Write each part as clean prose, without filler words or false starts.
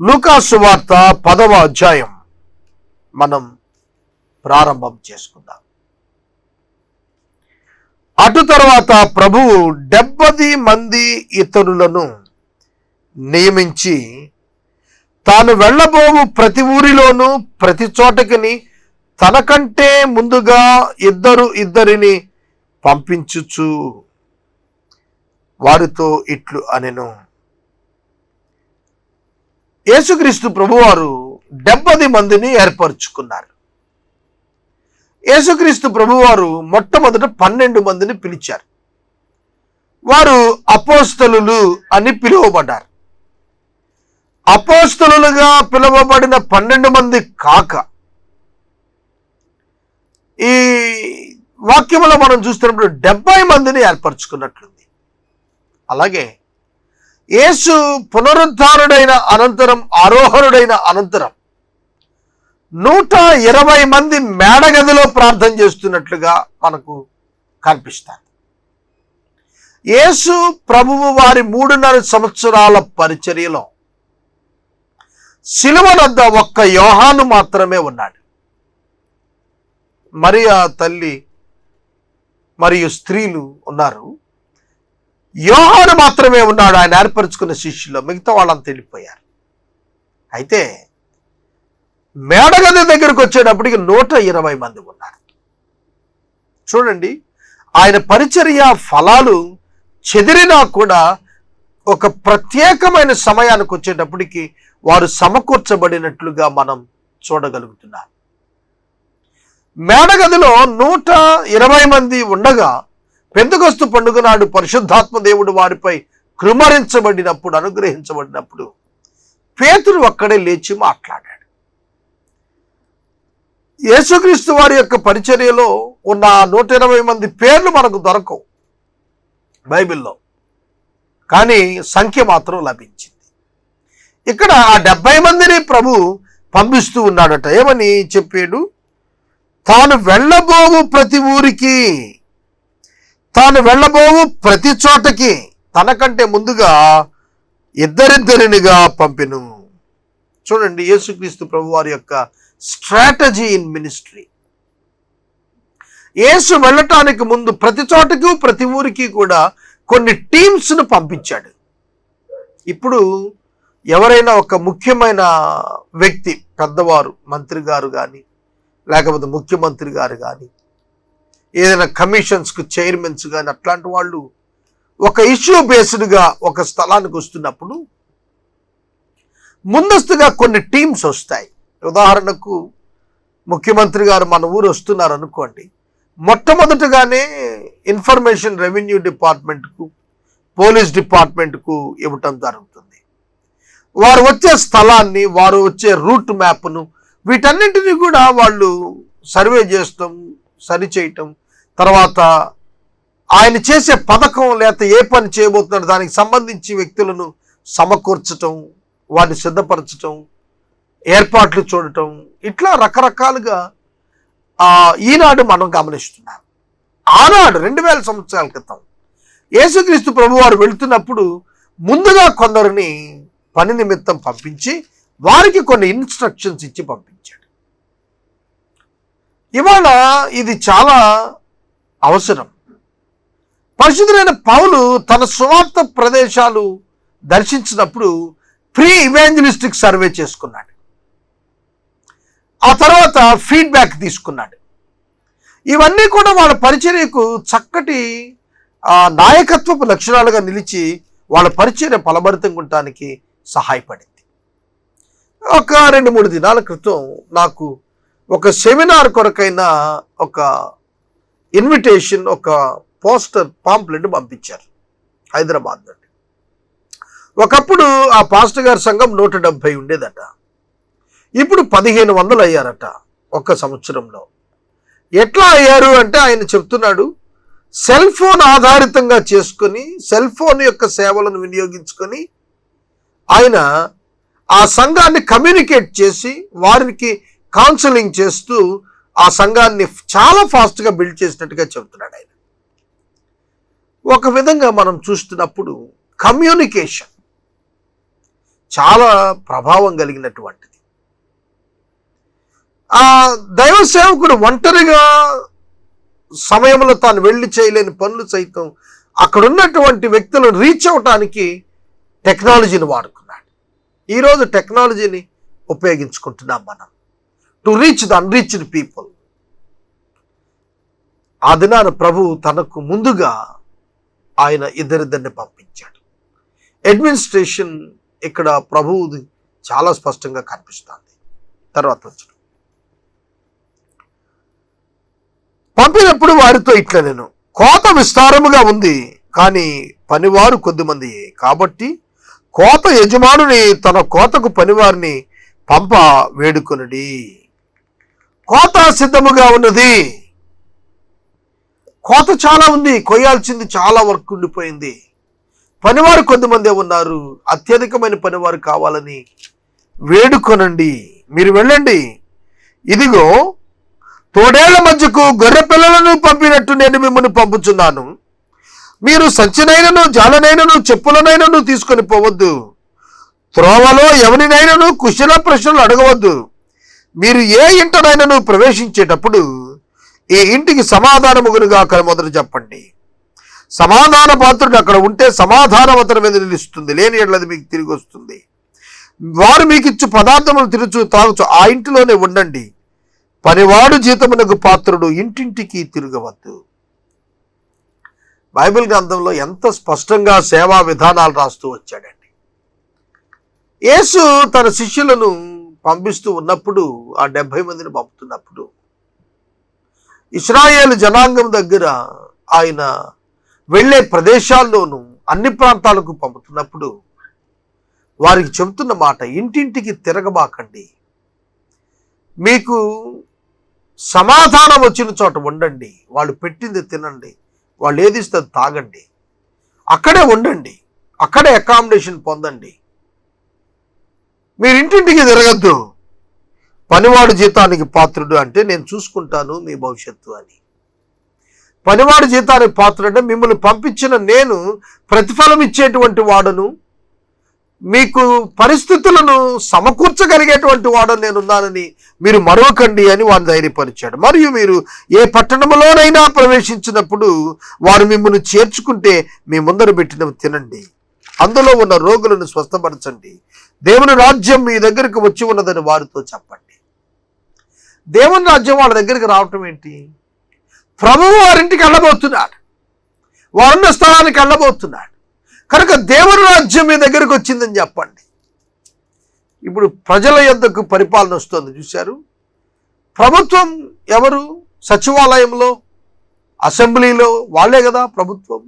లూకా సువార్త 10వ అధ్యాయం మనం ప్రారంభం చేసుకుందాం. అటు తర్వాత ప్రభువు 70 మంది ఇతరులను నియమించి తాను వెళ్ళబోవు ప్రతి ఊరిలోనూ ప్రతి చోటకిని తనకంటే ముందుగా ఇద్దరిని పంపించుచు వారితో ఇట్లు అనెను. యేసుక్రీస్తు ప్రభువారు 70 మందిని ఏర్పరచుకున్నారు. యేసుక్రీస్తు ప్రభువారు మొట్టమొదట 12 మందిని పిలిచారు. వారు అపోస్తలులు అని పిలువబడ్డారు. అపోస్తలులుగా పిలువబడిన 12 మంది కాక ఈ వాక్యంలో మనం చూస్తున్నప్పుడు 70 మందిని ఏర్పరచుకున్నట్లుంది. అలాగే యేసు పునరుద్ధారుడైన అనంతరం, ఆరోహణుడైన అనంతరం 120 మంది మేడగదిలో ప్రార్థన చేస్తున్నట్లుగా మనకు కనిపిస్తారు. యేసు ప్రభువు వారి 3.5 సంవత్సరాల పరిచర్యలో శిలువ వద్ద ఒక్క యోహాను మాత్రమే ఉన్నాడు. మరియా తల్లి మరియు స్త్రీలు ఉన్నారు. యోహాను మాత్రమే ఉన్నాడు ఆయన ఏర్పరచుకున్న శిష్యుల్లో. మిగతా వాళ్ళంతా వెళ్ళిపోయారు. అయితే మేడగది దగ్గరకు వచ్చేటప్పటికి 120 మంది ఉన్నారు. చూడండి, ఆయన పరిచర్య ఫలాలు చెదిరినా కూడా ఒక ప్రత్యేకమైన సమయానికి వచ్చేటప్పటికి వారు సమకూర్చబడినట్లుగా మనం చూడగలుగుతున్నాం. మేడగదిలో 120 మంది ఉండగా పెంతెకొస్తు పండుగ నాడు పరిశుద్ధాత్మ దేవుడు వారిపై కృమ్మరించబడినప్పుడు, అనుగ్రహించబడినప్పుడు పేతురు ఒక్కడే లేచి మాట్లాడాడు. యేసుక్రీస్తు వారి యొక్క పరిచర్యలో ఉన్న 120 మంది పేర్లు మనకు దొరకవు బైబిల్లో, కానీ సంఖ్య మాత్రం లభించింది. ఇక్కడ ఆ 70 మందిని ప్రభు పంపిస్తూ ఉన్నాడట. ఏమని చెప్పాడు? తాను వెళ్ళబోవు ప్రతి ఊరికి, తాను వెళ్ళబోవు ప్రతి చోటకి తనకంటే ముందుగా ఇద్దరినిగా పంపెను. చూడండి, యేసుక్రీస్తు ప్రభు వారి యొక్క స్ట్రాటజీ ఇన్ మినిస్ట్రీ. యేసు వెళ్ళటానికి ముందు ప్రతి చోటకి ప్రతి ఊరికి కూడా కొన్ని టీమ్స్ను పంపించాడు. ఇప్పుడు ఎవరైనా ఒక ముఖ్యమైన వ్యక్తి, పెద్దవారు, మంత్రి గారు కానీ లేకపోతే ముఖ్యమంత్రి గారు కానీ, ఏదైనా కమిషన్స్కు చైర్మన్స్ కానీ, అట్లాంటి వాళ్ళు ఒక ఇష్యూ బేస్డ్గా ఒక స్థలానికి వస్తున్నప్పుడు ముందస్తుగా కొన్ని టీమ్స్ వస్తాయి. ఉదాహరణకు ముఖ్యమంత్రి గారు మన ఊరు వస్తున్నారు అనుకోండి, మొట్టమొదటిగానే ఇన్ఫర్మేషన్ రెవెన్యూ డిపార్ట్మెంట్కు, పోలీస్ డిపార్ట్మెంట్కు ఇవ్వటం జరుగుతుంది. వారు వచ్చే స్థలాన్ని, వారు వచ్చే రూట్ మ్యాప్ను, వీటన్నింటినీ కూడా వాళ్ళు సర్వే చేస్తాం, సరిచేయటం, తర్వాత ఆయన చేసే పథకం లేకపోతే ఏ పని చేయబోతున్నాడు దానికి సంబంధించి వ్యక్తులను సమకూర్చటం, వారిని సిద్ధపరచటం, ఏర్పాట్లు చూడటం, ఇట్లా రకరకాలుగా ఈనాడు మనం గమనిస్తున్నాం. ఆనాడు 2000 సంవత్సరాల క్రితం యేసుక్రీస్తు ప్రభువారు వెళుతున్నప్పుడు ముందుగా కొందరిని పని నిమిత్తం పంపించి వారికి కొన్ని ఇన్స్ట్రక్షన్స్ ఇచ్చి పంపించాడు. ఇవాళ ఇది చాలా అవసరం. పరిశుద్ధుడైన పౌలు తన సువార్త ప్రదేశాలు దర్శించినప్పుడు ప్రీ ఇవాంజలిస్టిక్ సర్వే చేసుకున్నాడు. ఆ తర్వాత ఫీడ్బ్యాక్ తీసుకున్నాడు. ఇవన్నీ కూడా వాళ్ళ పరిచర్యకు చక్కటి నాయకత్వపు లక్షణాలుగా నిలిచి వాళ్ళ పరిచర్య ఫలభరితంగా ఉండటానికి సహాయపడింది. ఒక 2-3 దినాల క్రితం నాకు ఒక సెమినార్ కొరకైన ఒక ఇన్విటేషన్, ఒక పోస్టర్ పాంప్లెట్ పంపించారు హైదరాబాద్ నుండి. ఒకప్పుడు ఆ పాస్టర్ గారి సంఘం 170 ఉండేదట. ఇప్పుడు 1500 అయ్యారట ఒక్క సంవత్సరంలో. ఎట్లా అయ్యారు అంటే ఆయన చెప్తున్నాడు, సెల్ ఫోన్ ఆధారితంగా చేసుకొని, సెల్ ఫోన్ యొక్క సేవలను వినియోగించుకొని ఆయన ఆ సంఘాన్ని కమ్యూనికేట్ చేసి వారికి కౌన్సిలింగ్ చేస్తూ ఆ సంఘాన్ని చాలా ఫాస్ట్గా బిల్డ్ చేసినట్టుగా చెబుతున్నాడు ఆయన. ఒక విధంగా మనం చూస్తున్నప్పుడు కమ్యూనికేషన్ చాలా ప్రభావం కలిగినటువంటిది. ఆ దైవ సేవకుడు ఒంటరిగా సమయంలో తాను వెళ్ళి చేయలేని పనులు సైతం అక్కడ ఉన్నటువంటి వ్యక్తులను రీచ్ అవటానికి టెక్నాలజీని వాడుకున్నాడు. ఈరోజు టెక్నాలజీని ఉపయోగించుకుంటున్నాం మనం to reach the unreached people. ఆ దినాన ప్రభు తనకు ముందుగా ఆయన ఇద్దరిద్దరిని పంపించాడు. అడ్మినిస్ట్రేషన్ ఇక్కడ ప్రభువుది చాలా స్పష్టంగా కనిపిస్తుంది. తర్వాత వచ్చిన పంపినప్పుడు వారితో ఇట్లా, నేను కోత విస్తారముగా ఉంది కానీ పనివారు కొద్దిమంది, కాబట్టి కోత యజమానుని తన కోతకు పనివారిని పంప వేడుకొనుడి. కోత సిద్ధముగా ఉన్నది, కోత చాలా ఉంది, కొయ్యాల్సింది చాలా వర్క్ ఉండిపోయింది, పనివారు కొద్దిమందే ఉన్నారు, అత్యధికమైన పనివారు కావాలని వేడుకొనండి. మీరు వెళ్ళండి, ఇదిగో తోడేళ్ల మధ్యకు గొర్రె పిల్లలను పంపినట్టు నేను మిమ్మల్ని పంపుచున్నాను. మీరు సంచినైనను జాలనైనను చెప్పులనైనను తీసుకొని పోవద్దు. త్రోవలో ఎవరినైనాను కుశల ప్రశ్నలు అడగవద్దు. మీరు ఏ ఇంటనైనాను ప్రవేశించేటప్పుడు ఈ ఇంటికి సమాధానముగునుగా అక్కడ మొదలు చెప్పండి. సమాధాన పాత్రుడు అక్కడ ఉంటే సమాధానం అతని మీద నిలుస్తుంది, లేని ఎడలది మీకు తిరిగి వస్తుంది. వారు మీకు ఇచ్చు పదార్థములు తిరుచు తాగుచు ఆ ఇంటిలోనే ఉండండి. పనివాడు జీతమునకు పాత్రుడు ఇంటింటికి తిరగవద్దు. బైబిల్ గ్రంథంలో ఎంత స్పష్టంగా సేవా విధానాలు రాస్తూ వచ్చాడండి. యేసు తన శిష్యులను పంపిస్తూ ఉన్నప్పుడు, ఆ 70 మందిని పంపుతున్నప్పుడు, ఇశ్రాయేలు జనాంగం దగ్గర ఆయన వెళ్ళే ప్రదేశాల్లోనూ అన్ని ప్రాంతాలకు పంపుతున్నప్పుడు వారికి చెబుతున్న మాట, ఇంటింటికి తిరగబాకండి, మీకు సమాధానం వచ్చిన చోట ఉండండి, వాళ్ళు పెట్టింది తినండి, వాళ్ళు ఏది ఇస్తే తాగండి, అక్కడే ఉండండి, అక్కడే అకామిడేషన్ పొందండి, మీరు ఇంటింటికి తిరగద్దు. పనివాడు జీతానికి పాత్రుడు అంటే నేను చూసుకుంటాను మీ భవిష్యత్తు అని. పనివాడు జీతానికి పాత్రుడు అంటే మిమ్మల్ని పంపించిన నేను ప్రతిఫలం ఇచ్చేటువంటి వాడను, మీకు పరిస్థితులను సమకూర్చగలిగేటువంటి వాడని నేనున్నానని మీరు మరొకండి అని వారు ధైర్యపరిచాడు. మరియు మీరు ఏ పట్టణంలోనైనా ప్రవేశించినప్పుడు వారు మిమ్మల్ని చేర్చుకుంటే మీ ముందర పెట్టినవి తినండి, అందులో ఉన్న రోగులను స్వస్థపరచండి, దేవుని రాజ్యం మీ దగ్గరికి వచ్చి ఉన్నదని వారితో చెప్పండి. దేవుని రాజ్యం వాళ్ళ దగ్గరికి రావటం ఏంటి? ప్రభువు వారింటికి వెళ్ళబోతున్నాడు, వారున్న స్థలానికి వెళ్ళబోతున్నాడు కనుక దేవుని రాజ్యం మీ దగ్గరికి వచ్చిందని చెప్పండి. ఇప్పుడు ప్రజల యొద్దకు పరిపాలన వస్తుంది, చూశారు. ప్రభుత్వం ఎవరు? సచివాలయంలో, అసెంబ్లీలో వాళ్ళే కదా ప్రభుత్వం.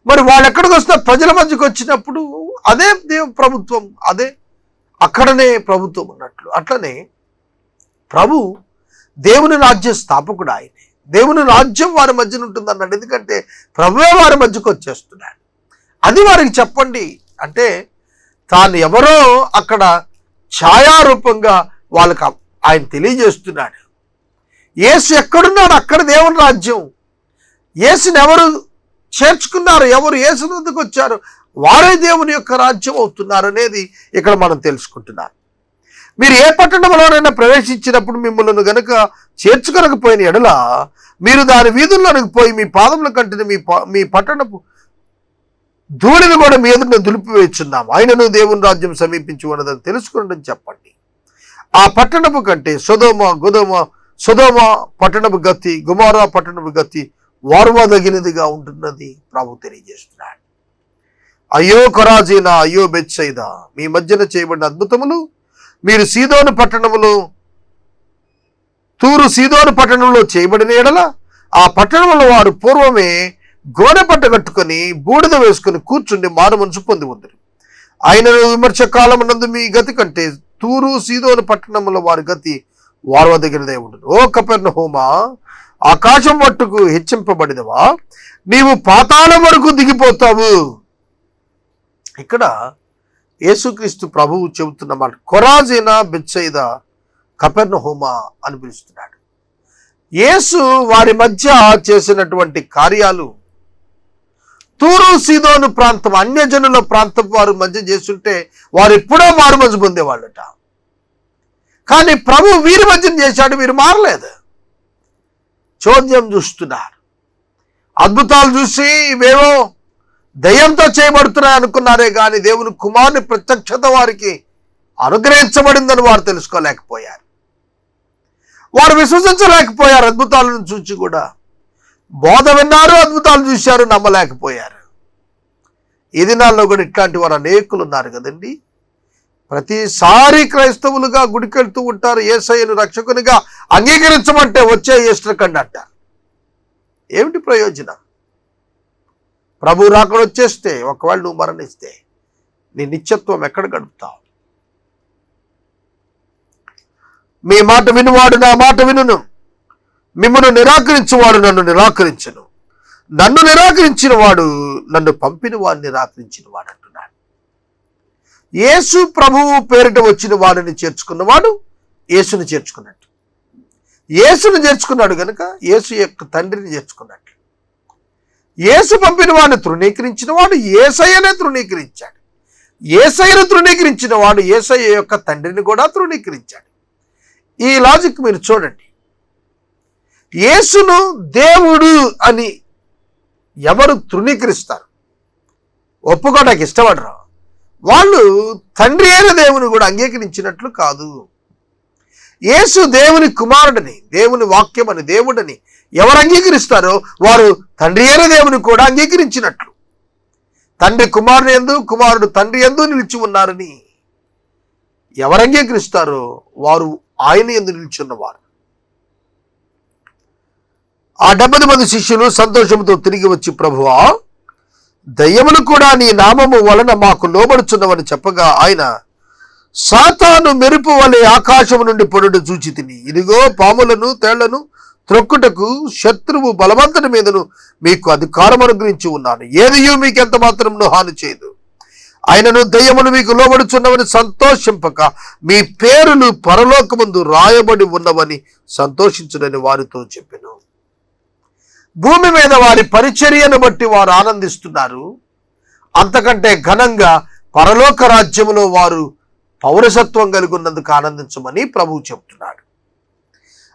మరి వాళ్ళు ఎక్కడికి వస్తే ప్రజల మధ్యకు వచ్చినప్పుడు అదే ప్రభుత్వం, అదే అక్కడనే ప్రభుత్వం ఉన్నట్లు. అట్లనే ప్రభు దేవుని రాజ్య స్థాపకుడు ఆయనే. దేవుని రాజ్యం వారి మధ్యన ఉంటుంది అన్నాడు, ఎందుకంటే ప్రభువే వారి మధ్యకు వచ్చేస్తున్నాడు. అది వారికి చెప్పండి అంటే తాను ఎవరో అక్కడ ఛాయారూపంగా వాళ్ళకి ఆయన తెలియజేస్తున్నాడు. యేసు ఎక్కడున్నాడు అక్కడ దేవుని రాజ్యం. యేసుని ఎవరు చేర్చుకున్నారు, ఎవరు యేసు వద్దకు వచ్చారు, వారే దేవుని యొక్క రాజ్యం అవుతున్నారు అనేది ఇక్కడ మనం తెలుసుకుంటున్నాం. మీరు ఏ పట్టణంలోనైనా ప్రవేశించినప్పుడు మిమ్మల్ని గనుక చేర్చుకొనకపోయిన ఎడల మీరు దాని వీధుల్లోనికి పోయి మీ పాదముల కంటే మీ పట్టణపు ధూళిని కూడా మీ ఎదుట దులిపివేస్తున్నాం, ఆయనను దేవుని రాజ్యం సమీపించి ఉన్నదని తెలుసుకుని చెప్పండి. ఆ పట్టణపు కంటే సొదొమ పట్టణపు గతి, గుమోరా పట్టణపు గతి వార్వదగినదిగా ఉంటున్నది ప్రభు తెలియజేస్తున్నాడు. అయ్యో కొరాజీనా, అయ్యో బెత్సైదా, మీ మధ్యన చేయబడిన అద్భుతములు మీరు సీదోను పట్టణంలో చేయబడిన ఎడల ఆ పట్టణంలో వారు పూర్వమే గోనె పట్ట కట్టుకొని బూడిద వేసుకుని కూర్చుండి మారు మనసు పొంది ఉందరు. ఆయనను విమర్శ కాలమునందు మీ గతి కంటే తూరు సీదోను పట్టణంలో వారి గతి వార్వదగినదే ఉండదు. ఓ కపెర్నహూమా, ఆకాశం మట్టుకు హెచ్చింపబడినవా, నీవు పాతాళం వరకు దిగిపోతావు. ఇక్కడ యేసుక్రీస్తు ప్రభువు చెబుతున్న మాట, కొరాజీనా, బెత్సైదా, కపెర్నహూమా అని పిలుస్తున్నాడు. యేసు వారి మధ్య చేసినటువంటి కార్యాలు తూరు సీదోను ప్రాంతం అన్యజనుల ప్రాంతం వారు మధ్య చేస్తుంటే వారు ఎప్పుడో మారు మనసు పొందేవాళ్ళట. కానీ ప్రభు వీరి మధ్య చేశాడు, వీరు మారలేదు. చోద్యం చూస్తున్నారు, అద్భుతాలు చూసి ఇవేవో దయ్యంతో చేయబడుతున్నాయి అనుకున్నారే కానీ దేవుని కుమారుని ప్రత్యక్షత వారికి అనుగ్రహించబడిందని వారు తెలుసుకోలేకపోయారు. వారు విశ్వసించలేకపోయారు. అద్భుతాలను చూసి కూడా బోధ విన్నారు, అద్భుతాలు చూశారు, నమ్మలేకపోయారు. ఈ దినాల్లో కూడా ఇట్లాంటి వారు అనేకులు ఉన్నారు కదండి. ప్రతిసారి క్రైస్తవులుగా గుడికెళ్తూ ఉంటారు, యేసయ్యను రక్షకునిగా అంగీకరించమంటే వచ్చే ఈస్టర్ కండి అంటారు. ఏమిటి ప్రయోజనం? ప్రభు రాకడ వచ్చేస్తే ఒకవేళ నువ్వు మరణిస్తే నీ నిత్యత్వం ఎక్కడ గడుపుతావు? మీ మాట వినువాడు నా మాట వినును, మిమ్మల్ని నిరాకరించువాడు నన్ను నిరాకరించను, నన్ను నిరాకరించిన వాడు నన్ను పంపిన వాడిని నిరాకరించిన వాడు అంటున్నాడు. యేసు ప్రభువు పేరిట వచ్చిన వాడిని చేర్చుకున్నవాడు యేసుని చేర్చుకున్నట్టు. యేసుని చేర్చుకున్నాడు కనుక యేసు యొక్క తండ్రిని చేర్చుకున్నట్టు. యేసు పంపిన వాడిని తృణీకరించిన వాడు యేసయ్యనే తృణీకరించాడు. యేసయ్యను తృణీకరించిన వాడు యేసయ్య యొక్క తండ్రిని కూడా తృణీకరించాడు. ఈ లాజిక్ మీరు చూడండి. యేసును దేవుడు అని ఎవరు తృణీకరిస్తారు, ఒప్పుకోవడానికి ఇష్టపడరు, వాళ్ళు తండ్రి అయిన దేవుని కూడా అంగీకరించినట్లు కాదు. యేసు దేవుని కుమారుడని, దేవుని వాక్యమని, దేవుడని ఎవరు అంగీకరిస్తారో వారు తండ్రి అయిన దేవుని కూడా అంగీకరించినట్లు. తండ్రి కుమారుని యందు, కుమారుడు తండ్రి యందు నిలిచి ఉన్నారని ఎవరు అంగీకరిస్తారో వారు ఆయన యందు నిలిచి ఉన్నవారు. ఆ 70 మంది శిష్యులు సంతోషంతో తిరిగి వచ్చి, ప్రభువా, దయ్యములు కూడా నీ నామము వలన మాకు లోబడుచున్నవని చెప్పగా ఆయన, సాతాను మెరుపు వలె ఆకాశము నుండి పొడుడు చూచి తిని, ఇదిగో పాములను తేళ్లను త్రొక్కుటకు శత్రువు బలవంతుని మీదను మీకు అధికారం అనుగ్రహించి ఉన్నాను, ఏదియూ మీకెంత మాత్రం హాని చేయదు. ఆయనను దయ్యములు మీకు లోబడుచున్నవని సంతోషింపక మీ పేరులు పరలోకమందు రాయబడి ఉన్నవని సంతోషించునని వారితో చెప్పెను. భూమి మీద వారి పరిచర్యను బట్టి వారు ఆనందిస్తున్నారు. అంతకంటే ఘనంగా పరలోక రాజ్యములో వారు పౌరసత్వం కలిగి ఉన్నందుకు ఆనందించమని ప్రభువు చెప్తున్నాడు.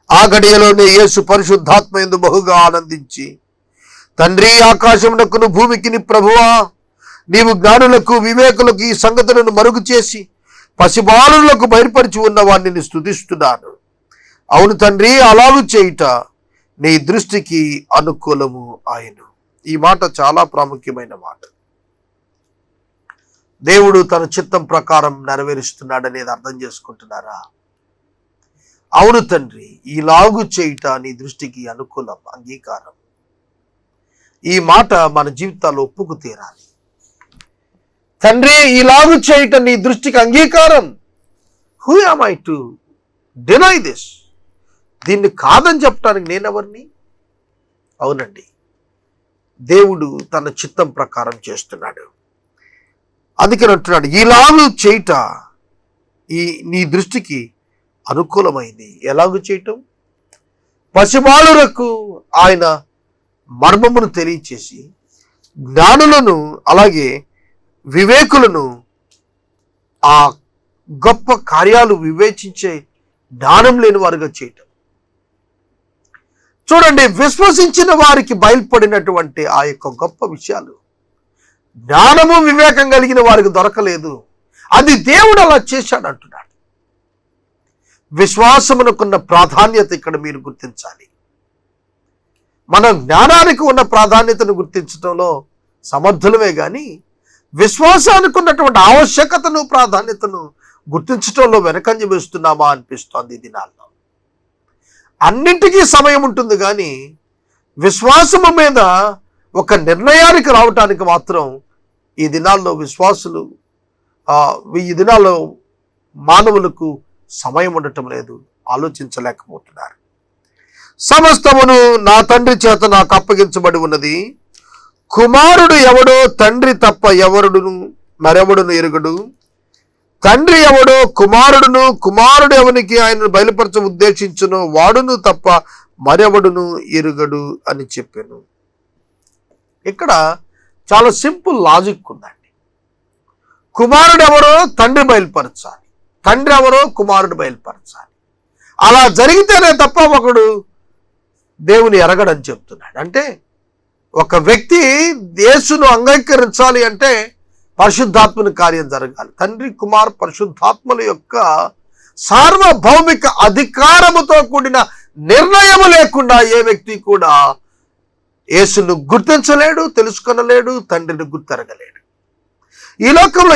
ఆ గడియలోనే యేసు పరిశుద్ధాత్మ యందు బహుగా ఆనందించి, తండ్రి, ఆకాశమునకును భూమికిని ప్రభువా, నీవు జ్ఞానులకు వివేకులకు ఈ సంగతులను మరుగు చేసి పసిబాలులకు బయలుపరిచి ఉన్న వారిని స్తుతిస్తున్నాను. అవును తండ్రి, అలాగూ చేయుట నీ దృష్టికి అనుకూలము ఆయను. ఈ మాట చాలా ప్రాముఖ్యమైన మాట. దేవుడు తన చిత్తం ప్రకారం నెరవేరుస్తున్నాడనేది అర్థం చేసుకుంటున్నారా? అవును తండ్రి, ఈలాగు చేయుట నీ దృష్టికి అనుకూలం, అంగీకారం. ఈ మాట మన జీవితాల్లో ఒప్పుకు తీరాలి. తండ్రి, ఈలాగు చేయుట నీ దృష్టికి అంగీకారం. Who am I to deny this? దీన్ని కాదని చెప్పడానికి నేనెవరిని? అవునండి, దేవుడు తన చిత్తం ప్రకారం చేస్తున్నాడు. అందుకని అంటున్నాడు, ఈలాగు చేయుట నీ దృష్టికి అనుకూలమైంది. ఎలాగూ చేయటం? పసిబాలురకు ఆయన మర్మమును తెలియచేసి జ్ఞానులను అలాగే వివేకులను ఆ గొప్ప కార్యాలు వివేచించే జ్ఞానం లేని వారుగా చేయటం. చూడండి, విశ్వసించిన వారికి బయలుపడినటువంటి ఆ యొక్క గొప్ప విషయాలు జ్ఞానము వివేకం కలిగిన వారికి దొరకలేదు. అది దేవుడు అలా చేశాడు అంటున్నాడు. విశ్వాసమునకున్న ప్రాధాన్యత ఇక్కడ మీరు గుర్తించాలి. మనం జ్ఞానానికి ఉన్న ప్రాధాన్యతను గుర్తించడంలో సమర్థులమే కానీ విశ్వాసానికి ఉన్నటువంటి ఆవశ్యకతను, ప్రాధాన్యతను గుర్తించడంలో వెనకంజ వేస్తున్నామా అనిపిస్తోంది ఈ దినాల్లో. అన్నింటికీ సమయం ఉంటుంది కానీ విశ్వాసము మీద ఒక నిర్ణయానికి రావటానికి మాత్రం ఈ దినాల్లో ఈ దినాల్లో మానవులకు సమయం ఉండటం లేదు, ఆలోచించలేకపోతున్నారు. సమస్తమును నా తండ్రి చేత నాకు అప్పగించబడి ఉన్నది. కుమారుడు ఎవడో తండ్రి తప్ప మరెవడును ఎరుగడు. తండ్రి ఎవడో కుమారుడును, కుమారుడు ఎవనికి ఆయనను బయలుపరచ ఉద్దేశించును వాడును తప్ప మరెవడును ఎరుగడు అని చెప్పాను. ఇక్కడ చాలా సింపుల్ లాజిక్ ఉందండి. కుమారుడు ఎవరో తండ్రి బయలుపరచాలి, తండ్రి ఎవరో కుమారుడు బయలుపరచాలి. అలా జరిగితేనే తప్ప ఒకడు దేవుని ఎరగడని చెప్తున్నాడు. అంటే ఒక వ్యక్తి యేసును అంగీకరించాలి అంటే పరిశుద్ధాత్మని కార్యం జరగాలి. తండ్రి, కుమార్, పరిశుద్ధాత్మల యొక్క సార్వభౌమిక అధికారముతో కూడిన నిర్ణయము లేకుండా ఏ వ్యక్తి కూడా యేసును గుర్తించలేడు, తెలుసుకొనలేడు, తండ్రిని గుర్తెరగలేడు. ఈ లోకంలో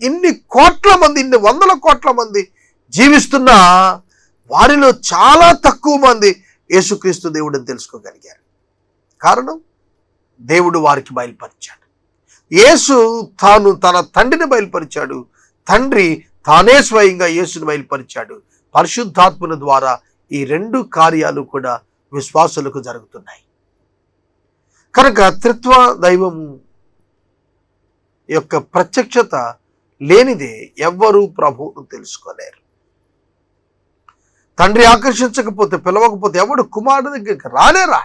ఇన్ని కోట్ల మంది, ఇన్ని వందల కోట్ల మంది జీవిస్తున్నా వారిలో చాలా తక్కువ మంది యేసుక్రీస్తు దేవుడిని తెలుసుకోగలిగారు. కారణం, దేవుడు వారికి బయలుపరిచాడు. యేసు తాను తన తండ్రిని బయలుపరిచాడు, తండ్రి తానే స్వయంగా యేసుని బయలుపరిచాడు. పరిశుద్ధాత్మని ద్వారా ఈ రెండు కార్యాలు కూడా విశ్వాసులకు జరుగుతున్నాయి. కనుక త్రిత్వ దైవం యొక్క ప్రత్యక్షత లేనిదే ఎవ్వరూ ప్రభువును తెలుసుకోలేరు. తండ్రి ఆకర్షించకపోతే, పిలవకపోతే ఎవడు కుమారుడి దగ్గరికి రాడు.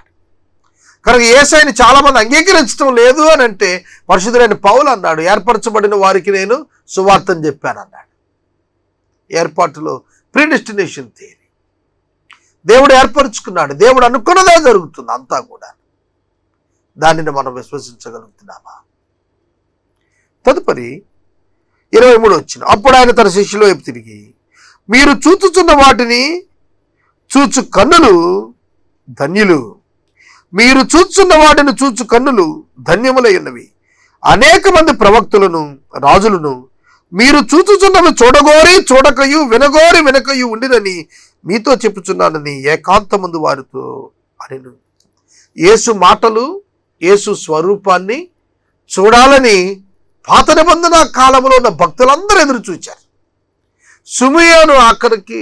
కనుక యేసయ్యని చాలా మంది అంగీకరించడం లేదు అని అంటే పరిశుద్ధుడైన పౌలు అన్నాడు, ఏర్పరచబడిన వారికి నేను సువార్తను చెప్పాను అన్నాడు. ఏర్పాటులో ప్రీడెస్టినేషన్ థియరీ. దేవుడు ఏర్పరచుకున్నాడు, దేవుడు అనుకున్నదే జరుగుతుంది అంతా కూడా. దానిని మనం విశ్వసించగలుగుతున్నామా? తదుపరి 23 వచ్చిన, అప్పుడు ఆయన తన శిష్యుల వైపు తిరిగి, మీరు చూచుచున్న వాటిని చూచు కన్నులు ధన్యులు, మీరు చూచున్న వాటిని చూచు కన్నులు ధన్యములై ఉన్నవి. అనేక మంది ప్రవక్తులను, రాజులను మీరు చూచుచున్నవి చూడగోరి చూడకయు, వినగోరి వినకయు ఉండినని మీతో చెప్పుచున్నానని ఏకాంతమందు వారితో అనెను. యేసు మాటలు, యేసు స్వరూపాన్ని చూడాలని పాత నిబంధన కాలంలో ఉన్న భక్తులందరూ ఎదురు చూచారు. సుమియోను, ఆఖరికి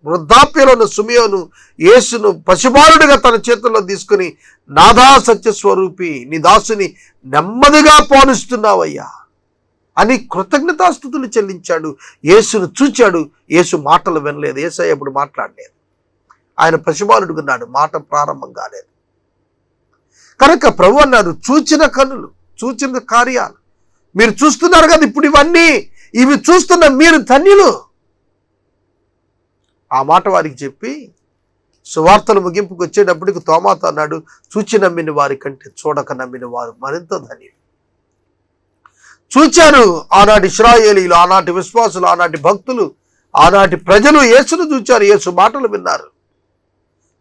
వృద్ధాప్యంలో ఉన్న సుమియోను యేసును పశుబాలుడిగా తన చేతుల్లో తీసుకుని, నాదా సత్యస్వరూపి, నీ దాసుని నెమ్మదిగా పాలిస్తున్నావయ్యా అని కృతజ్ఞతాస్తుతులు చెల్లించాడు. యేసును చూచాడు, యేసు మాటలు వినలేదు, యేసయ్య ఎప్పుడు మాట్లాడలేదు. ఆయన పశుబాలుడిగా ఉన్నాడు, మాట ప్రారంభం కాలేదు. కనుక ప్రభు అన్నారు, చూచిన కన్నులు, చూచిన కార్యాలు మీరు చూస్తున్నారు కదా, ఇప్పుడు ఇవి చూస్తున్న మీరు ధన్యులు. ఆ మాట వారికి చెప్పి సువార్తలు ముగింపుకు వచ్చేటప్పటికి తోమాతో అన్నాడు, చూచి నమ్మిన వారి కంటే చూడక నమ్మిన వారు మరింత ధన్యులు. చూచారు ఆనాటి ఇశ్రాయేలీలు, ఆనాటి విశ్వాసులు, ఆనాటి భక్తులు, ఆనాటి ప్రజలు యేసును చూచారు, యేసు మాటలు విన్నారు.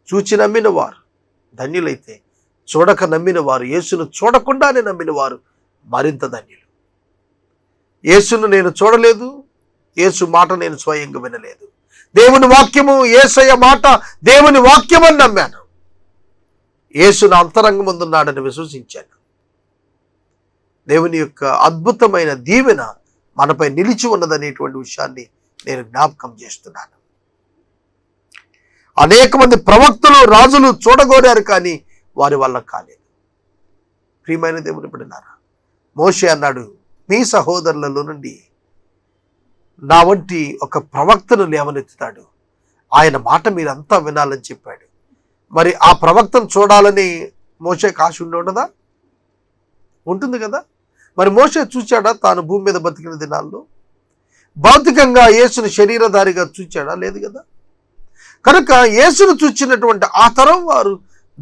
చూచి నమ్మిన వారు ధన్యులైతే చూడక నమ్మిన వారు, యేసును చూడకుండానే నమ్మిన వారు మరింత ధన్యులు. యేసును నేను చూడలేదు, యేసు మాట నేను స్వయంగా వినలేదు. దేవుని వాక్యము, యేసయ్య మాట దేవుని వాక్యమని నమ్మాను. యేసును అంతరంగం ముందున్నాడని విశ్వసించాను. దేవుని యొక్క అద్భుతమైన దీవెన మనపై నిలిచి ఉన్నదనేటువంటి విషయాన్ని నేను జ్ఞాపకం చేస్తున్నాను. అనేక మంది ప్రవక్తలు, రాజులు చూడగోరారు, కానీ వారి వల్ల కాలేదు. ప్రియమైన దేవుని బిడ్డలారా, మోషే అన్నాడు, మీ సహోదరులలో నుండి నా వంటి ఒక ప్రవక్తను లేవనెత్తుతాడు, ఆయన మాట మీరంతా వినాలని చెప్పాడు. మరి ఆ ప్రవక్తను చూడాలని మోషేకి ఆశ ఉండదా? ఉంటుంది కదా. మరి మోషే చూచాడా తాను భూమి మీద బతికిన దినాల్లో? భౌతికంగా యేసును శరీరధారిగా చూచాడా? లేదు కదా. కనుక యేసును చూచినటువంటి ఆ తరం వారు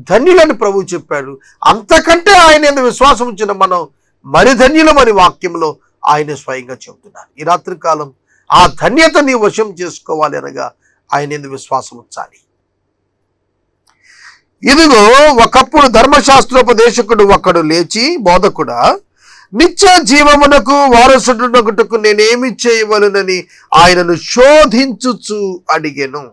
ధన్యులని ప్రభువు చెప్పాడు. అంతకంటే ఆయన యందు విశ్వాసం ఉంచిన మనం మరి ధన్యులమని వాక్యంలో ఆయన స్వయంగా చెబుతున్నారు. ఈ రాత్రి కాలం ఆ ధన్యత నీ వశం చేసుకోవాలి అనగా ఆయన యందు విశ్వాసం ఉంచాలి. ఇదిగో ఒకప్పుడు ధర్మశాస్త్రోపదేశకుడు ఒకడు లేచి, బోధకుడా, నిత్య జీవమునకు వారసుడునగుటకు నేనేమి చేయవలనని ఆయనను శోధించుచు అడిగెను.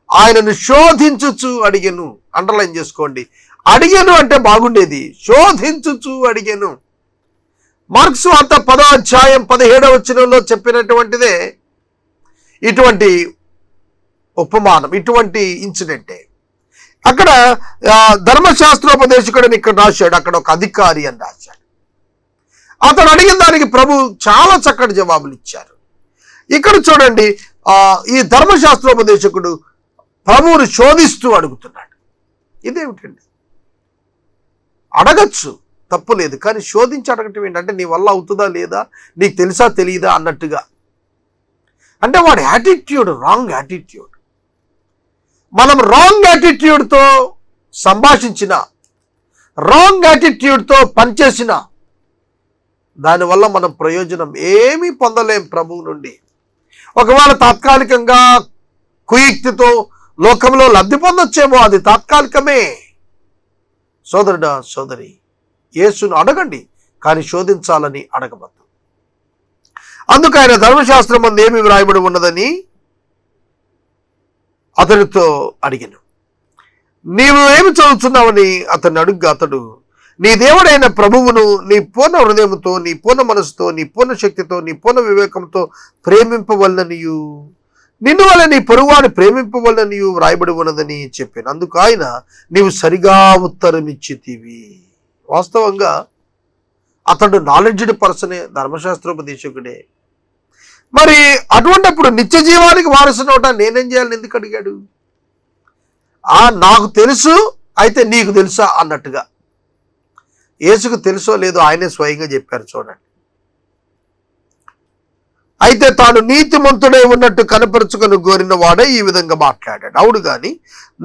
ఆయనను శోధించుచు అడిగెను. అండర్లైన్ చేసుకోండి. అడిగెను అంటే బాగుండేది, శోధించుచు అడిగెను. మార్క్స్ వార్త 10వ అధ్యాయం 17వ వచనంలో చెప్పినటువంటిదే ఇటువంటి ఉపమానం, ఇటువంటి ఇన్సిడెంటే. అక్కడ ధర్మశాస్త్రోపదేశకుడని ఇక్కడ రాశాడు, అక్కడ ఒక అధికారి అని రాశాడు. అతను అడిగిన దానికి ప్రభు చాలా చక్కటి జవాబులు ఇచ్చారు. ఇక్కడ చూడండి, ఈ ధర్మశాస్త్రోపదేశకుడు ప్రభువుని శోధిస్తూ అడుగుతున్నాడు. ఇదేమిటండి? అడగచ్చు, తప్పు లేదు. కానీ శోధించి అడగటం ఏంటంటే నీ వల్ల అవుతుందా లేదా, నీకు తెలుసా తెలియదా అన్నట్టుగా. అంటే వాడి యాటిట్యూడ్ రాంగ్ యాటిట్యూడ్. మనం రాంగ్ యాటిట్యూడ్తో సంభాషించిన, రాంగ్ యాటిట్యూడ్తో పనిచేసిన దానివల్ల మనం ప్రయోజనం ఏమీ పొందలేం ప్రభువు నుండి. ఒకవేళ తాత్కాలికంగా కుయుక్తితో లోకంలో లబ్ధి పొందొచ్చేమో, అది తాత్కాలికమే. సోదరుడా సోదరి, యేసును అడగండి, కానీ శోధించాలని అడగవద్దు. అందుకు ఆయన ధర్మశాస్త్రం మందు ఏమి వ్రాయబడి ఉన్నదని అతనితో అడిగాను. నీవు ఏమి చదువుతున్నావని అతన్ని అడుగ్గా అతడు, నీ దేవుడైన ప్రభువును నీ పూర్ణ హృదయంతో, నీ పూర్ణ మనసుతో, నీ పూర్ణ శక్తితో, నీ పూర్ణ వివేకంతో ప్రేమింపవలననియు, నిన్ను వల్ల నీ పొరుగువాడిని ప్రేమింపవలననియు వ్రాయబడి ఉన్నదని చెప్పాను. అందుకు ఆయన, నీవు సరిగా ఉత్తరం ఇచ్చితివి. వాస్తవంగా అతడు నాలెడ్జ్డ్ పర్సనే, ధర్మశాస్త్రోపదేశకుడే. మరి అటువంటిప్పుడు నిత్య జీవానికి వారసునోట నేనేం చేయాలని ఎందుకు అడిగాడు? నాకు తెలుసు, అయితే నీకు తెలుసా అన్నట్టుగా. యేసుకు తెలుసో లేదో ఆయనే స్వయంగా చెప్పారు చూడండి. అయితే తాను నీతిమంతుడై ఉన్నట్టు కనపరుచుకొని కోరిన వాడే ఈ విధంగా మాట్లాడాడు. అవుడు గాని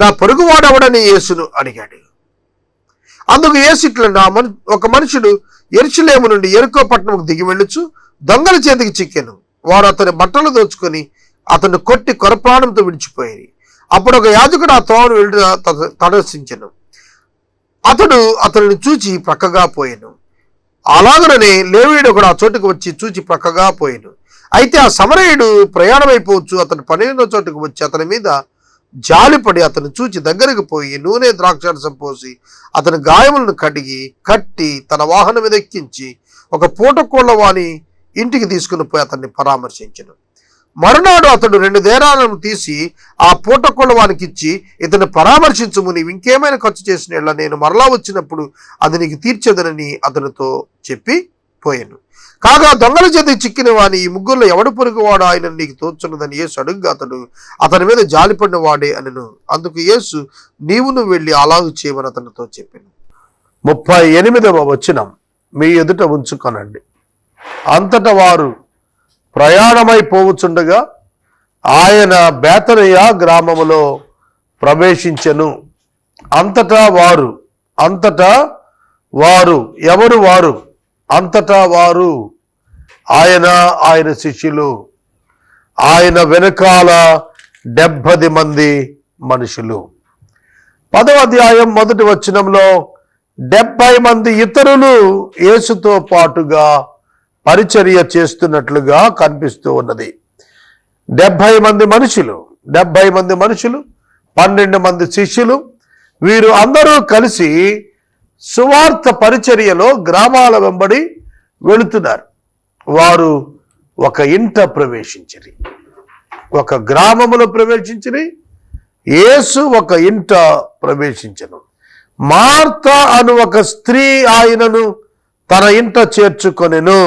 నా పొరుగువాడెవడని యేసును అడిగాడు. అందుకు యేసు ఇట్లా, ఒక మనుషుడు యెరూషలేము నుండి యెరికో పట్టణంకు దిగి వెళ్ళుచు దొంగల చేతికి చిక్కెను. వారు అతని బట్టలు దోచుకొని అతన్ని కొట్టి కొరప్రాణంతో విడిచిపోయారు. అప్పుడు ఒక యాజకుడు ఆ తోవను వెళ్ళి తటస్థించెను. అతడు అతనిని చూచి ప్రక్కగా పోయాను. అలాగనే లేవీయుడు ఒకడు ఆ చోటుకు వచ్చి చూచి ప్రక్కగా పోయాను. అయితే ఆ సమరయుడు ప్రయాణమైపోవచ్చు అతను పనిన చోటుకు వచ్చి అతని మీద జాలిపడి అతను చూచి దగ్గరకు పోయి నూనె ద్రాక్షారసం పోసి అతని గాయములను కట్టి తన వాహనం మీద ఎక్కించి ఒక పూటకోళ్ల వాని ఇంటికి తీసుకుని పోయి అతన్ని పరామర్శించను. మరునాడు అతడు 2 దేనాలను తీసి ఆ పూటకోళ్ల వానికి ఇచ్చి, ఇతను పరామర్శించుము, నీవు ఇంకేమైనా ఖర్చు చేసిన నేను మరలా వచ్చినప్పుడు అది నీకు తీర్చదనని అతనితో చెప్పి పోయాను. కాగా దొంగల చేతి చిక్కిన వాని ఈ ముగ్గురులో ఎవడు పొరుగువాడు ఆయన నీకు తోచున్నదని యేసు అడుగ్గా అతడు అతని మీద జాలిపడిన వాడే అనను. అందుకు యేసు, నీవును వెళ్ళి అలాగు చేయమని అతనితో చెప్పాను. 38వ వచనం మీ ఎదుట ఉంచుకొనండి. అంతటా వారు ప్రయాణమైపోవచ్చుండగా ఆయన బేతనియ గ్రామములో ప్రవేశించెను. అంతటా వారు ఎవరు వారు? అంతటా వారు ఆయన శిష్యులు, ఆయన వెనకాల 70 మంది మనుషులు. 10వ అధ్యాయం 1వ వచనంలో 70 మంది ఇతరులు యేసుతో పాటుగా పరిచర్య చేస్తున్నట్లుగా కనిపిస్తూ ఉన్నది. 70 మంది మనుషులు, 12 మంది శిష్యులు, వీరు అందరూ కలిసి సువార్త పరిచర్యలో గ్రామాల వెంబడి వెళుతున్నారు. వారు ఒక ఇంట ప్రవేశించిరి, ఒక గ్రామములో ప్రవేశించిరి. యేసు ఒక ఇంట ప్రవేశించెను. మార్త అను ఒక స్త్రీ ఆయనను తన ఇంట చేర్చుకొనెను.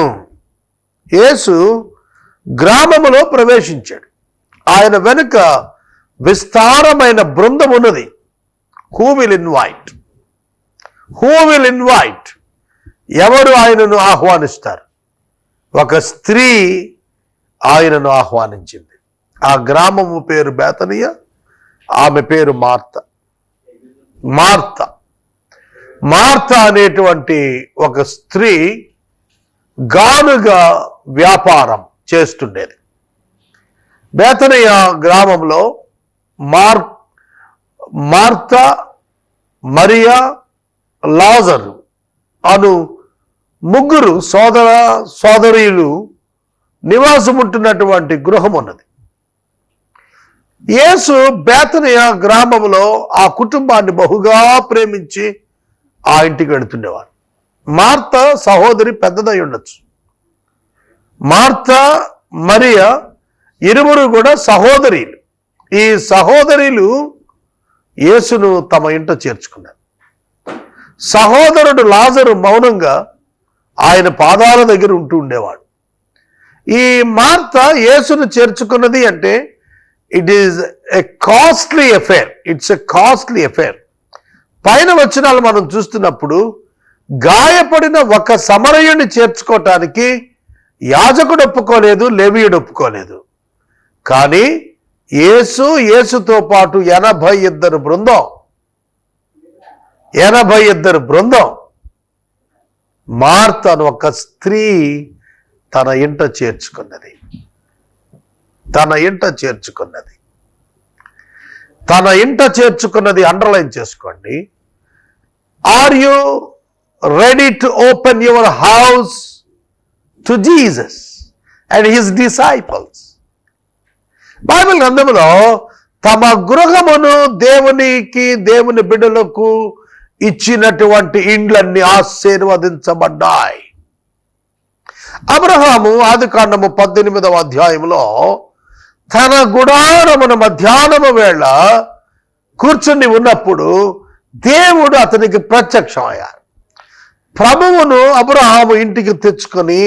యేసు గ్రామములో ప్రవేశించాడు. ఆయన వెనుక విస్తారమైన బృందం ఉన్నది. Who will invite? ఎవరు ఆయనను ఆహ్వానిస్తారు? ఒక స్త్రీ ఆయనను ఆహ్వానించింది. ఆ గ్రామము పేరు బేతనియ, ఆమె పేరు మార్త అనేటువంటి ఒక స్త్రీ గానుగా వ్యాపారం చేస్తుండేది. బేతనియ గ్రామంలో మార్త, మరియా, లాజరు అను 3 సోదరీలు నివాసం ఉంటున్నటువంటి గృహం ఉన్నది. యేసు బేతనియ గ్రామంలో ఆ కుటుంబాన్ని బహుగా ప్రేమించి ఆ ఇంటికి వెళుతుండేవారు. మార్త సహోదరి పెద్దదై ఉండొచ్చు. మార్త, మరియా ఇరువురు కూడా సహోదరీలు. ఈ సహోదరీలు యేసును తమ ఇంట చేర్చుకున్నారు. సహోదరుడు లాజరు మౌనంగా ఆయన పాదాల దగ్గర ఉంటూ ఉండేవాడు. ఈ మార్త యేసును చేర్చుకున్నది అంటే it is a costly affair. పైన వచనాలు మనం చూస్తున్నప్పుడు గాయపడిన ఒక సమరయుని చేర్చుకోవటానికి యాజకుడు ఒప్పుకోలేదు, లేవీయుడు ఒప్పుకోలేదు. కానీ యేసుతో పాటు 82 బృందం మార్తను ఒక స్త్రీ తన ఇంట చేర్చుకున్నది. అండర్లైన్ చేసుకోండి. Are you ready to open your house to Jesus and his disciples? Bible గ్రంథంలో తమ గృహమును దేవుని బిడ్డలకు ఇచ్చినటువంటి ఇండ్లన్నీ ఆశీర్వదించబడ్డాయి. అబ్రహాము ఆదికాండము 18వ అధ్యాయంలో తన గుడారమున మధ్యాహ్నము వేళ కూర్చుని ఉన్నప్పుడు దేవుడు అతనికి ప్రత్యక్షమయ్యారు. ప్రభువును అబ్రహాము ఇంటికి తెచ్చుకొని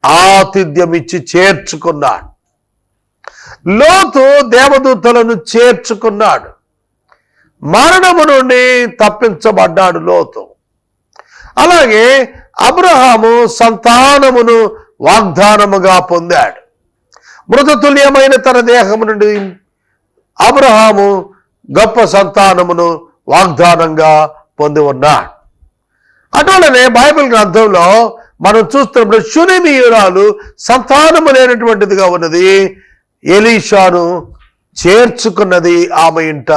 ఆతిథ్యం ఇచ్చి చేర్చుకున్నాడు. లోతు దేవదూతలను చేర్చుకున్నాడు. మరణము నుండి తప్పించబడ్డాడు లోతు. అలాగే అబ్రహాము సంతానమును వాగ్దానముగా పొందాడు. మృతతుల్యమైన తన దేహము నుండి అబ్రహాము గొప్ప సంతానమును వాగ్దానంగా పొంది ఉన్నాడు. అటువలనే బైబిల్ గ్రంథంలో మనం చూస్తున్నప్పుడు షూనేమీయురాలు సంతానము లేనటువంటిదిగా ఉన్నది. ఎలీషాను చేర్చుకున్నది. ఆమె ఇంట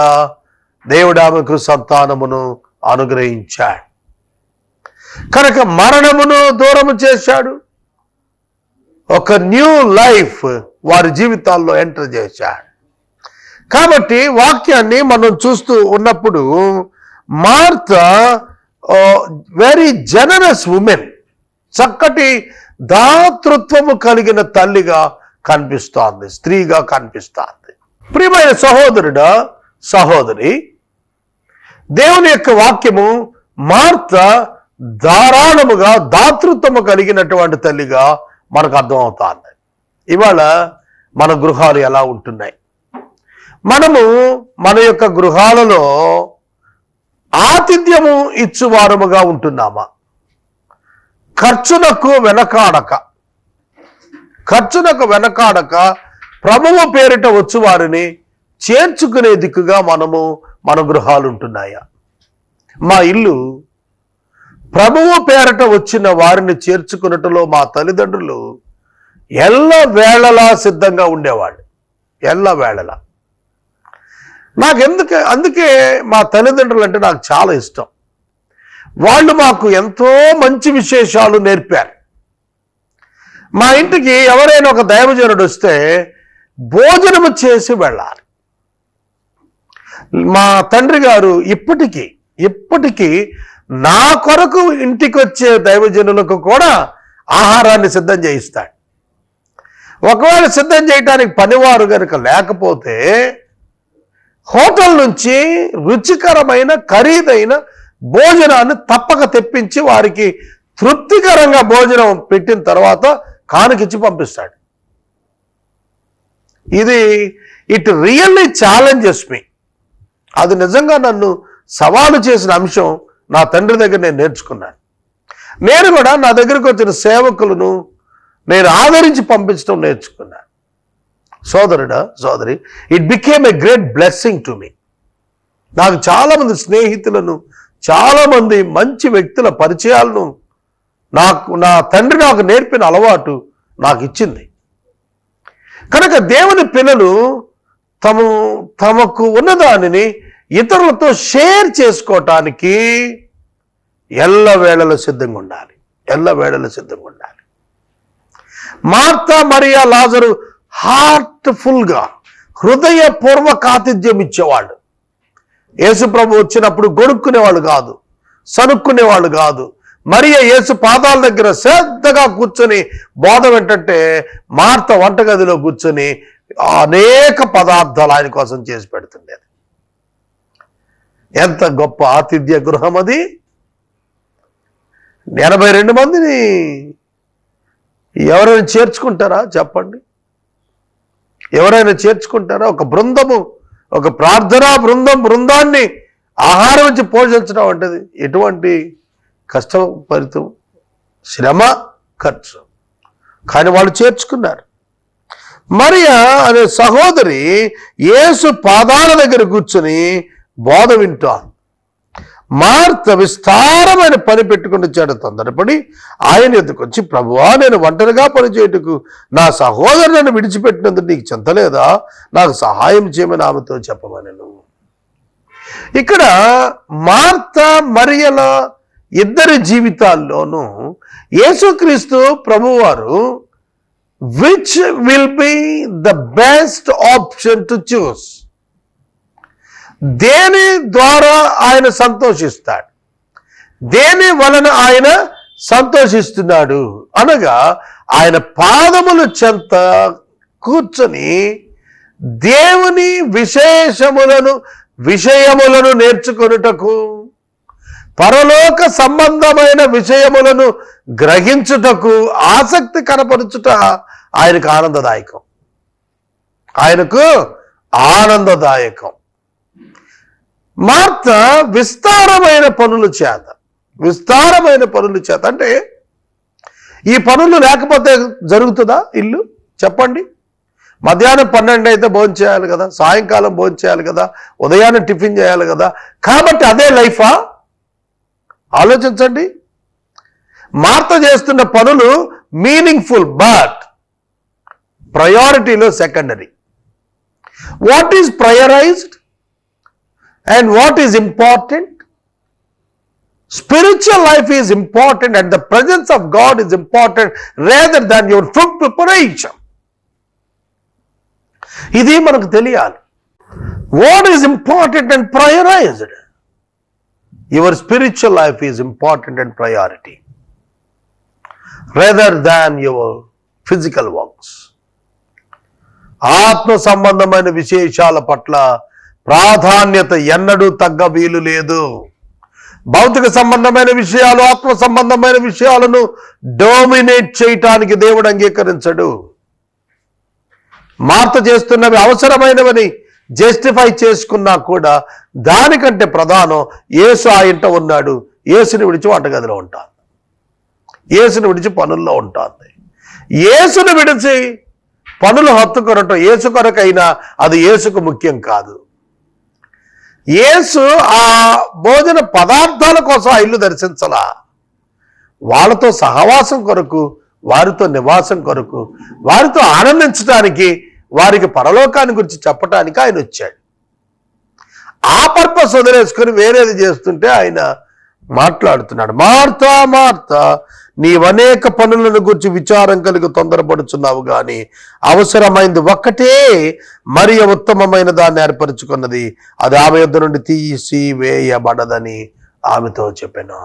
దేవుడు ఆమెకు సంతానమును అనుగ్రహించాడు. కనుక మరణమును దూరము చేశాడు. ఒక న్యూ లైఫ్ వారి జీవితాల్లో ఎంటర్ చేశాడు. కాబట్టి వాక్యాన్ని మనం చూస్తూ ఉన్నప్పుడు మార్త వెరీ జనరస్ ఉమెన్, చక్కటి దాతృత్వము కలిగిన తల్లిగా కనిపిస్తోంది, స్త్రీగా కనిపిస్తోంది. ప్రియమైన సహోదరుడా, సహోదరి, దేవుని యొక్క వాక్యము మార్త ధారాళముగా దాతృత్వము కలిగినటువంటి తల్లిగా మనకు అర్థమవుతోంది. ఇవాళ మన గృహాలు ఎలా ఉంటున్నాయి? మనము మన యొక్క గృహాలలో ఆతిథ్యము ఇచ్చువారముగా ఉంటున్నామా? ఖర్చునకు వెనకాడక ప్రభువు పేరిట వచ్చు వారిని చేర్చుకునే దిక్కుగా మన గృహాలు ఉంటున్నాయా? మా ఇల్లు ప్రభువు పేరట వచ్చిన వారిని చేర్చుకున్నట్టులో మా తల్లిదండ్రులు ఎల్లవేళలా సిద్ధంగా ఉండేవాళ్ళు. ఎల్లవేళలా. అందుకే మా తల్లిదండ్రులు అంటే నాకు చాలా ఇష్టం. వాళ్ళు మాకు ఎంతో మంచి విశేషాలు నేర్పారు. మా ఇంటికి ఎవరైనా ఒక దైవజనుడు వస్తే భోజనము చేసి వెళ్ళాలి. మా తండ్రి గారు ఇప్పటికీ నా కొరకు ఇంటికి వచ్చే దైవజనులకు కూడా ఆహారాన్ని సిద్ధం చేయిస్తాడు. ఒకవేళ సిద్ధం చేయడానికి పనివారు కనుక లేకపోతే హోటల్ నుంచి రుచికరమైన ఖరీదైన భోజనాన్ని తప్పక తెప్పించి వారికి తృప్తికరంగా భోజనం పెట్టిన తర్వాత కానుకిచ్చి పంపిస్తాడు. ఇట్ రియల్లీ ఛాలెంజెస్ మీ. అది నిజంగా నన్ను సవాలు చేసిన అంశం నా తండ్రి దగ్గర నేను నేర్చుకున్నాను. నేను కూడా నా దగ్గరకు వచ్చిన సేవకులను నేను ఆదరించి పంపించడం నేర్చుకున్నాను. సోదరుడా, సోదరి, it became a great blessing to me. నాకు చాలామంది స్నేహితులను, చాలామంది మంచి వ్యక్తుల పరిచయాలను నా తండ్రి నాకు నేర్పిన అలవాటు నాకు ఇచ్చింది. కనుక దేవుని పిల్లలు తమకు ఉన్నదానిని ఇతరులతో షేర్ చేసుకోవటానికి ఎల్లవేళలో సిద్ధంగా ఉండాలి. మార్తా, మరియా, లాజరు హార్ట్ఫుల్గా హృదయపూర్వక ఆతిథ్యం ఇచ్చేవాళ్ళు. యేసు ప్రభు వచ్చినప్పుడు గొడుక్కునేవాళ్ళు కాదు, సనుక్కునేవాళ్ళు కాదు. మరియా యేసు పాదాల దగ్గర శ్రద్ధగా కూర్చొని బోధ ఏంటంటే మార్త వంటగదిలో కూర్చొని అనేక పదార్థాలు ఆయన కోసం చేసి పెడుతుండేది. ఎంత గొప్ప ఆతిథ్య గృహం అది! 82 మందిని ఎవరైనా చేర్చుకుంటారా చెప్పండి? ఎవరైనా చేర్చుకుంటారా? ఒక బృందము, ఒక ప్రార్థనా బృందాన్ని ఆహారం ఇచ్చి పోషించడం అంటది ఎటువంటి కష్టపరితం, శ్రమ, ఖర్చు. కానీ వాళ్ళు చేర్చుకున్నారు. మరియా అనే సహోదరి యేసు పాదాల దగ్గర కూర్చొని బోధ వింటాను. మార్త విస్తారమైన పని పెట్టుకుని వచ్చాడు. తొందరపడి ఆయన ఎదుకు వచ్చి, ప్రభువా, నేను ఒంటరిగా పనిచేయటకు నా సహోదరులను విడిచిపెట్టినందుకు నీకు చింతలేదా? నాకు సహాయం చేయమని ఆమెతో చెప్పమనెను. ఇక్కడ మార్త మరియల ఇద్దరి జీవితాల్లోనూ యేసుక్రీస్తు ప్రభువారు which will be the best option to choose, దేని ద్వారా ఆయన సంతోషిస్తాడు, దేని వలన ఆయన సంతోషిస్తున్నాడు అనగా ఆయన పాదముల చెంత కూర్చొని దేవుని విషయములను నేర్చుకొనుటకు, పరలోక సంబంధమైన విషయములను గ్రహించుటకు ఆసక్తి కనపరుచుట ఆయనకు ఆనందదాయకం. మార్త విస్తారమైన పనుల చేత అంటే ఈ పనులు లేకపోతే జరుగుతుందా ఇల్లు? చెప్పండి. మధ్యాహ్నం 12 అయితే భోజనం చేయాలి కదా, సాయంకాలం భోజనం చేయాలి కదా, ఉదయాన్నే టిఫిన్ చేయాలి కదా. కాబట్టి అదే లైఫా? ఆలోచించండి. మార్త చేస్తున్న పనులు మీనింగ్ఫుల్, బట్ ప్రయారిటీలో secondary. What is prioritized and what is important? Spiritual life is important and the presence of God is important rather than your food preparation. ఇది మనకు తెలియాలి. What is important and prioritized? Your spiritual life is important and priority rather than your physical works. ఆత్మ సంబంధమైన విశేషాల పట్ల ప్రాధాన్యత ఎన్నడూ తగ్గ వీలు లేదు. భౌతిక సంబంధమైన విషయాలు, ఆత్మ సంబంధమైన విషయాలను డోమినేట్ చేయటానికి దేవుడు అంగీకరించడు. మార్త చేస్తున్నవి అవసరమైనవని జస్టిఫై చేసుకున్నా కూడా దానికంటే ప్రధానం యేసు ఆ ఇంట ఉన్నాడు. యేసుని విడిచి వంటగదిలో ఉంటాను, యేసుని విడిచి పనుల్లో ఉంటుంది. యేసుని విడిచి పనులు హత్తుకొనటం యేసు కొరకైనా అది యేసుకు ముఖ్యం కాదు. యేసు ఆ భోజన పదార్థాల కోసం ఆ ఇల్లు దర్శించలా, వాళ్ళతో సహవాసం కొరకు, వారితో నివాసం కొరకు, వారితో ఆనందించడానికి, వారికి పరలోకాన్ని గురించి చెప్పడానికి ఆయన వచ్చాడు. ఆ పర్పస్ వదిలేసుకొని వేరేది చేస్తుంటే ఆయన మాట్లాడుతున్నాడు. మార్తా మార్తా, నీవనేక పనులను గురించి విచారం కలిగి తొందరపడుచున్నావు గాని అవసరమైంది ఒక్కటే, మరియ ఉత్తమమైన దాన్ని ఏర్పరచుకున్నది, అది ఆమె యొద్ద నుండి తీసివేయబడదని ఆమెతో చెప్పాను.